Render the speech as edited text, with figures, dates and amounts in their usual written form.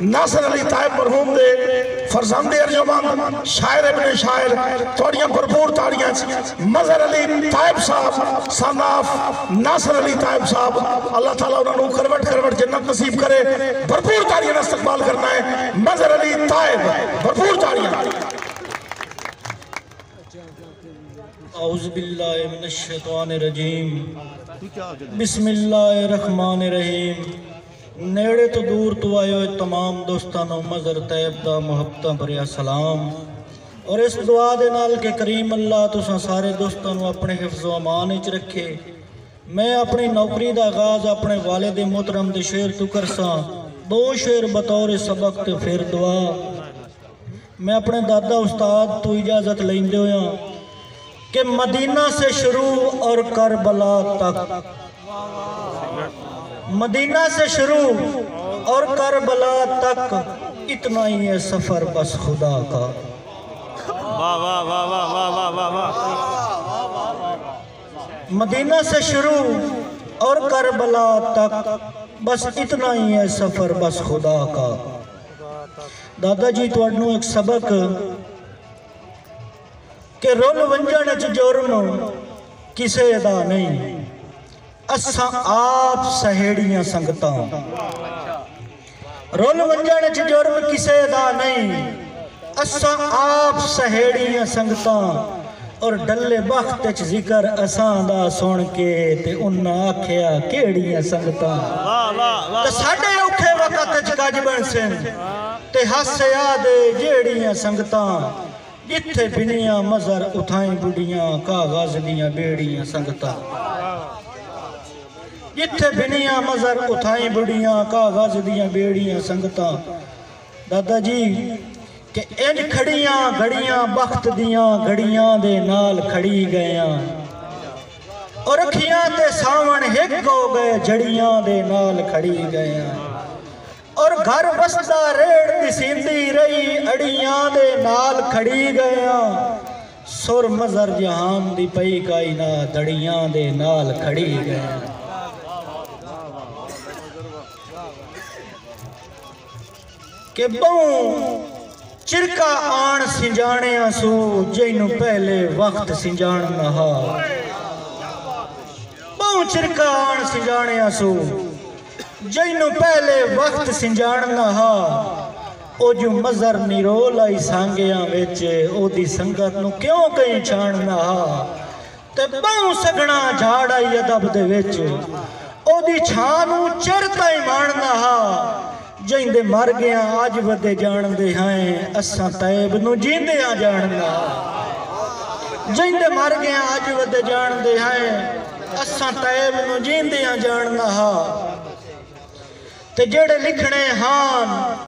ناصر علی طائب مرحوم دے فرزند ارجمند شاعر ابن شاعر توڑیاں بھرپور تاڑیاں مظہر علی طائب صاحب صناف ناصر علی طائب صاحب اللہ تعالیٰ انہوں نے کروٹ جنت نصیب کرے بھرپور تاڑیاں استقبال کرنا ہے مظہر علی طائب بھرپور تاڑیاں اعوذ باللہ من الشیطان الرجیم بسم اللہ الرحمن الرحیم نیڑے تو دور تو آئے ہوئے تمام دوستانوں مظہر طیب دا محبتاں بھریا سلام اور اس دعا دے نال کہ کریم اللہ تساں سارے دوستانوں اپنے حفظ و امان وچ رکھے میں اپنی نوکری دا آغاز اپنے والد محترم دے شعر تو کرساں دو شعر بطور سبق تے پھر دعا میں اپنے دادا استاد تو اجازت لیندے ہویا کہ مدینہ سے شروع اور کربلا تک مدینہ سے شروع اور کربلا تک اتنا ہی ہے سفر بس خدا کا مدینہ سے شروع اور کربلا تک بس اتنا ہی ہے سفر بس خدا کا دادا جی تو اڈنو ایک سبق کہ رول ونجن اچ جرم کسے دا نہیں اساں آپ سہیڑیاں سنگتاں رول ونجن اچ جرم کسے دا نہیں اساں آپ سہیڑیاں سنگتاں اور ڈلے بخت اچ ذکر اساں دا سن کے تے انہاں آکھیا کیڑیاں سنگتاں تے ساڈے اوکھے وقت اچ گج بن سن تے ہاسے آدے جیڑیاں سنگتاں جتھے بنیاں مظہر اتھائیں بڑیاں کاغذ دیاں بیڑیاں سنگتاں جتھے بنیاں مظہر اتھائیں بڑیاں کاغذ دیاں بیڑیاں سنگتاں دادا جی کہ انج کھڑیاں گھڑیاں بخت دیاں گھڑیاں دے نال کھڑی گیاں اور اکھیاں تے ساون ہک ہو گئے جڑیاں دے نال کھڑی گیاں اور گھر بستہ ریڑ دی سیندی رہی اڑیاں دے نال کھڑی گیاں سر مظہر جہان دی پئی کائنا دڑیاں دے نال کھڑی گیاں کہ بہوں چرکا آن سنجانے آسو جینو پہلے وقت سنجان نہا بہوں چرکا آن سنجانے آسو جینو پہلے وقت سنجان نہا او جو مظہر نیرو لائی سانگیاں ویچے او دی سنگت نو کیوں کہیں چھان نہا تے بہوں سگنا جھاڑائی ادب دے ویچے او دی چھانو چرتا ہی مان نہا جائیں دے مر گیا آج ودے جان دے ہائیں اساں طیب نو جیندے آ جان نہا جائیں دے مر گیا آج ودے جان دے ہائیں اساں طیب نو جیندے آ جان نہا تے جڑے لکھنے ہاں